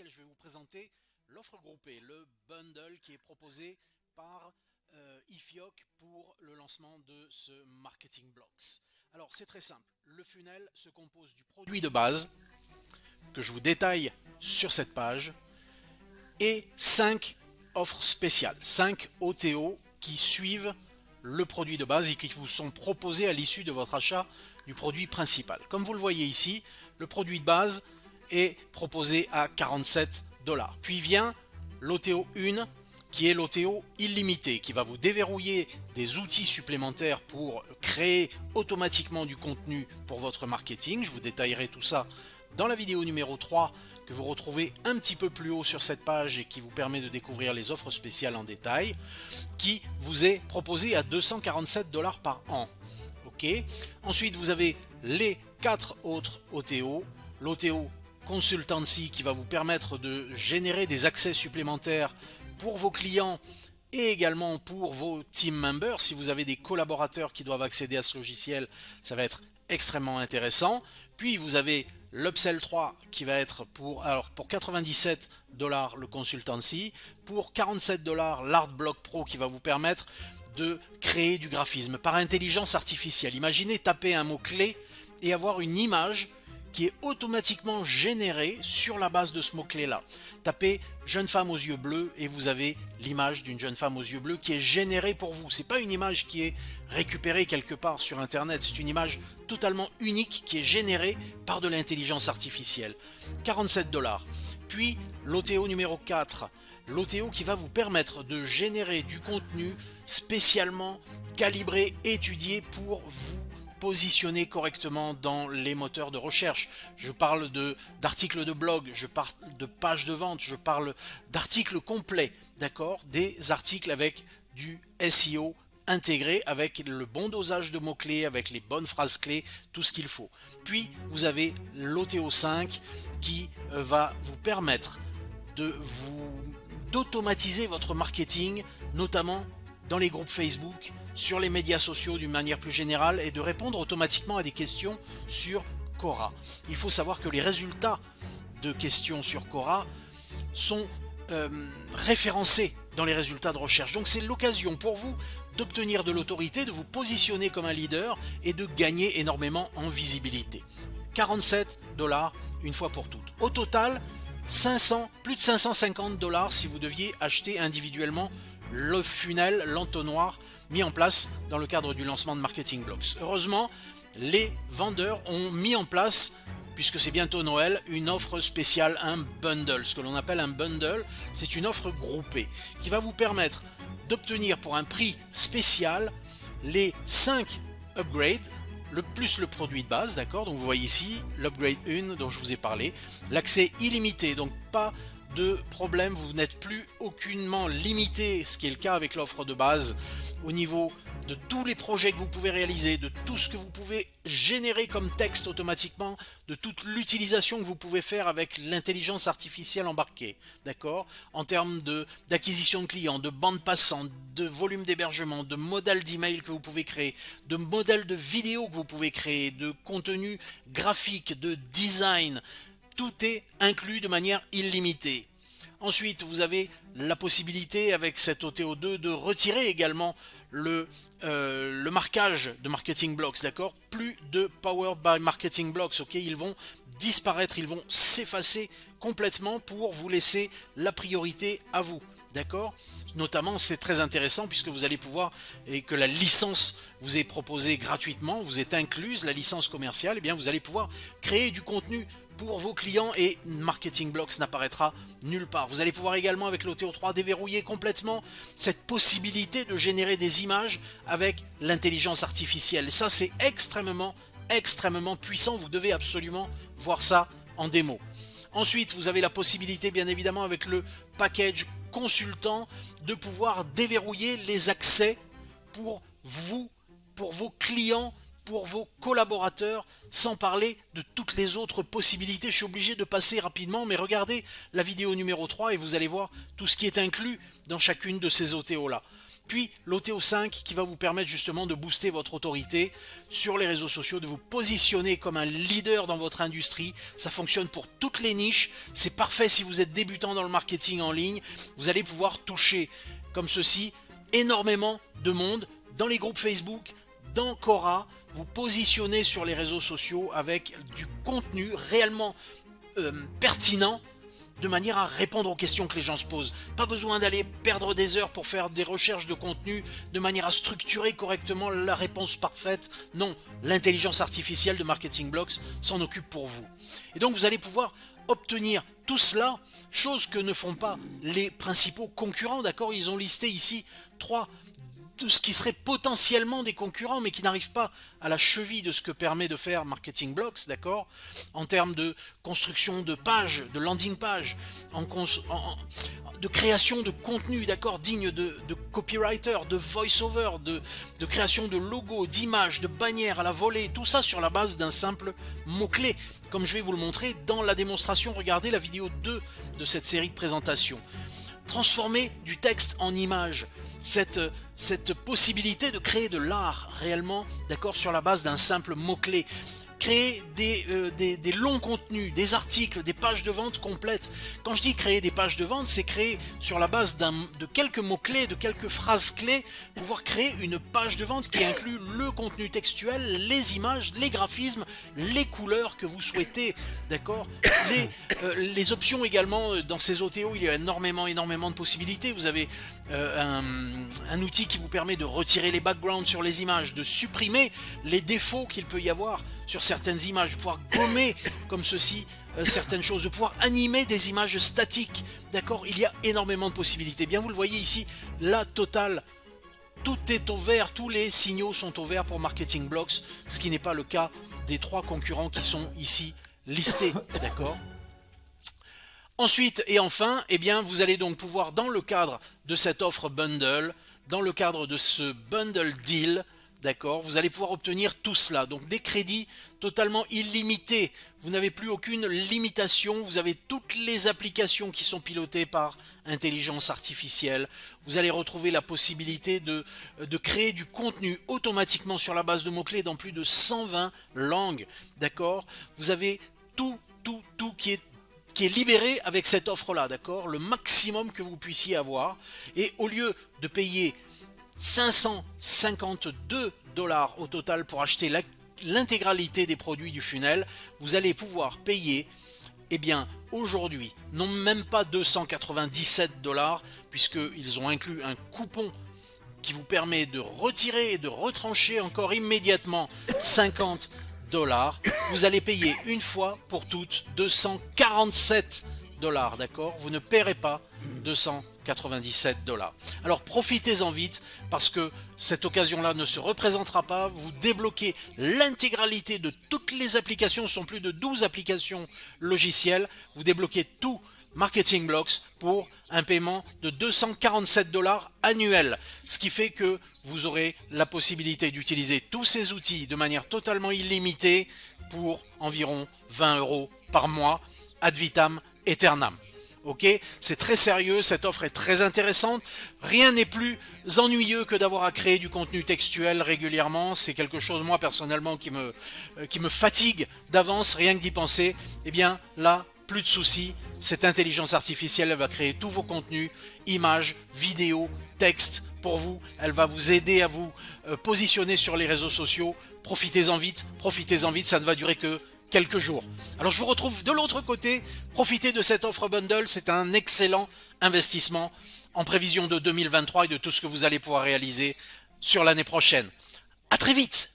laquelle je vais vous présenter l'offre groupée, le bundle qui est proposé par Ifyoc pour le lancement de ce Marketing Blocks. Alors c'est très simple, le funnel se compose du produit de base que je vous détaille sur cette page et 5 offres spéciales, 5 OTO qui suivent le produit de base et qui vous sont proposés à l'issue de votre achat du produit principal. Comme vous le voyez ici, le produit de base est proposé à 47 $. Puis vient l'OTO 1 qui est l'OTO illimité, qui va vous déverrouiller des outils supplémentaires pour créer automatiquement du contenu pour votre marketing. Je vous détaillerai tout ça dans la vidéo numéro 3 que vous retrouvez un petit peu plus haut sur cette page et qui vous permet de découvrir les offres spéciales en détail, qui vous est proposé à 247 $ par an. Ok. Ensuite, vous avez les 4 autres OTO. L'OTO Consultancy qui va vous permettre de générer des accès supplémentaires pour vos clients et également pour vos team members. Si vous avez des collaborateurs qui doivent accéder à ce logiciel, ça va être extrêmement intéressant. Puis vous avez l'Upsell 3 qui va être pour 97 $ le Consultancy, pour 47 $ l'Artblock Pro qui va vous permettre de créer du graphisme par intelligence artificielle. Imaginez taper un mot-clé et avoir une image qui est automatiquement générée sur la base de ce mot-clé là. Tapez jeune femme aux yeux bleus et vous avez l'image d'une jeune femme aux yeux bleus qui est générée pour vous. C'est pas une image qui est récupérée quelque part sur internet, c'est une image totalement unique qui est générée par de l'intelligence artificielle. 47 $. Puis l'OTO numéro 4, l'OTO qui va vous permettre de générer du contenu spécialement calibré, étudié pour vous positionner correctement dans les moteurs de recherche. Je parle d'articles de blog, je parle de pages de vente, je parle d'articles complets, d'accord? Des articles avec du SEO intégré, avec le bon dosage de mots-clés, avec les bonnes phrases clés, tout ce qu'il faut. Puis vous avez l'OTO 5 qui va vous permettre d'automatiser votre marketing, notamment dans les groupes Facebook, sur les médias sociaux d'une manière plus générale et de répondre automatiquement à des questions sur Quora. Il faut savoir que les résultats de questions sur Quora sont référencés dans les résultats de recherche. Donc c'est l'occasion pour vous d'obtenir de l'autorité, de vous positionner comme un leader et de gagner énormément en visibilité. 47 $ une fois pour toutes. Au total, plus de 550 $ si vous deviez acheter individuellement le funnel, l'entonnoir mis en place dans le cadre du lancement de Marketing Blocks. Heureusement, les vendeurs ont mis en place, puisque c'est bientôt Noël, une offre spéciale, un bundle. Ce que l'on appelle un bundle, c'est une offre groupée qui va vous permettre d'obtenir pour un prix spécial les 5 upgrades, plus le produit de base, d'accord? Donc vous voyez ici l'upgrade 1 dont je vous ai parlé, l'accès illimité, donc pas de problème, vous n'êtes plus aucunement limité, ce qui est le cas avec l'offre de base, au niveau de tous les projets que vous pouvez réaliser, de tout ce que vous pouvez générer comme texte automatiquement, de toute l'utilisation que vous pouvez faire avec l'intelligence artificielle embarquée, d'accord? En termes d'acquisition de clients, de bande passante, de volume d'hébergement, de modèles d'email que vous pouvez créer, de modèles de vidéos que vous pouvez créer, de contenu graphique, de design. Tout est inclus de manière illimitée. Ensuite, vous avez la possibilité avec cet OTO2 de retirer également le marquage de Marketing Blocks, d'accord? Plus de Powered by Marketing Blocks, ok? Ils vont disparaître, ils vont s'effacer complètement pour vous laisser la priorité à vous, d'accord? Notamment, c'est très intéressant puisque vous allez pouvoir, et que la licence vous est proposée gratuitement, vous est incluse, la licence commerciale, et bien vous allez pouvoir créer du contenu pour vos clients et Marketing Blocks n'apparaîtra nulle part. Vous allez pouvoir également avec l'OTO 3 déverrouiller complètement cette possibilité de générer des images avec l'intelligence artificielle. Ça c'est extrêmement puissant, vous devez absolument voir ça en démo. Ensuite vous avez la possibilité bien évidemment avec le package consultant de pouvoir déverrouiller les accès pour vous, pour vos clients, pour vos collaborateurs, sans parler de toutes les autres possibilités. Je suis obligé de passer rapidement, mais regardez la vidéo numéro 3 et vous allez voir tout ce qui est inclus dans chacune de ces OTO là. puis l'OTO5 qui va vous permettre justement de booster votre autorité sur les réseaux sociaux, de vous positionner comme un leader dans votre industrie. Ça fonctionne pour toutes les niches, c'est parfait si vous êtes débutant dans le marketing en ligne. Vous allez pouvoir toucher comme ceci énormément de monde dans les groupes Facebook, dans Quora, vous positionnez sur les réseaux sociaux avec du contenu réellement pertinent, de manière à répondre aux questions que les gens se posent. Pas besoin d'aller perdre des heures pour faire des recherches de contenu de manière à structurer correctement la réponse parfaite. Non, l'intelligence artificielle de Marketing Blocks s'en occupe pour vous. Et donc vous allez pouvoir obtenir tout cela, chose que ne font pas les principaux concurrents, d'accord? Ils ont listé ici 3 de ce qui serait potentiellement des concurrents, mais qui n'arrivent pas à la cheville de ce que permet de faire Marketing Blocks, d'accord? En termes de construction de pages, de landing page, de création de contenu, d'accord, digne de copywriter, de voice-over, de création de logos, d'images, de bannières à la volée, tout ça sur la base d'un simple mot-clé, comme je vais vous le montrer dans la démonstration. Regardez la vidéo 2 de cette série de présentations. Transformer du texte en image, cette possibilité de créer de l'art réellement, d'accord, sur la base d'un simple mot-clé. Créer des longs contenus, des articles, des pages de vente complètes. Quand je dis créer des pages de vente, c'est créer sur la base de quelques mots-clés, de quelques phrases clés, pouvoir créer une page de vente qui inclut le contenu textuel, les images, les graphismes, les couleurs que vous souhaitez, d'accord, les options également. Dans ces OTO, il y a énormément de possibilités. Vous avez un outil qui vous permet de retirer les backgrounds sur les images, de supprimer les défauts qu'il peut y avoir sur certaines images, de pouvoir gommer comme ceci certaines choses, de pouvoir animer des images statiques, d'accord. Il y a énormément de possibilités. Bien, vous le voyez ici, la totale, tout est au vert, tous les signaux sont au vert pour Marketing Blocks, ce qui n'est pas le cas des 3 concurrents qui sont ici listés, d'accord. Ensuite et enfin, eh bien, vous allez donc pouvoir, dans le cadre de cette offre bundle, dans le cadre de ce bundle deal, d'accord, vous allez pouvoir obtenir tout cela. Donc des crédits totalement illimités. Vous n'avez plus aucune limitation. Vous avez toutes les applications qui sont pilotées par intelligence artificielle. Vous allez retrouver la possibilité de créer du contenu automatiquement sur la base de mots-clés dans plus de 120 langues. D'accord? Vous avez tout qui est libéré avec cette offre-là, d'accord? Le maximum que vous puissiez avoir. Et au lieu de payer 552 $ au total pour acheter l'intégralité des produits du funnel, vous allez pouvoir payer, eh bien, aujourd'hui, non même pas 297 $, puisqu'ils ont inclus un coupon qui vous permet de retirer et de retrancher encore immédiatement 50 $. Vous allez payer une fois pour toutes 247 $, d'accord? Vous ne paierez pas 297 $. Alors profitez-en vite, parce que cette occasion-là ne se représentera pas. Vous débloquez l'intégralité de toutes les applications, ce sont plus de 12 applications logicielles. Vous débloquez tout Marketing Blocks pour un paiement de 247 $ annuel, ce qui fait que vous aurez la possibilité d'utiliser tous ces outils de manière totalement illimitée pour environ 20 € par mois, ad vitam aeternam. Ok, c'est très sérieux, cette offre est très intéressante. Rien n'est plus ennuyeux que d'avoir à créer du contenu textuel régulièrement. C'est quelque chose, moi personnellement, qui me fatigue d'avance, rien que d'y penser. Eh bien là, plus de soucis. Cette intelligence artificielle, elle va créer tous vos contenus, images, vidéos, textes pour vous. Elle va vous aider à vous positionner sur les réseaux sociaux. Profitez-en vite, ça ne va durer que quelques jours. Alors je vous retrouve de l'autre côté. Profitez de cette offre bundle, c'est un excellent investissement en prévision de 2023 et de tout ce que vous allez pouvoir réaliser sur l'année prochaine. À très vite!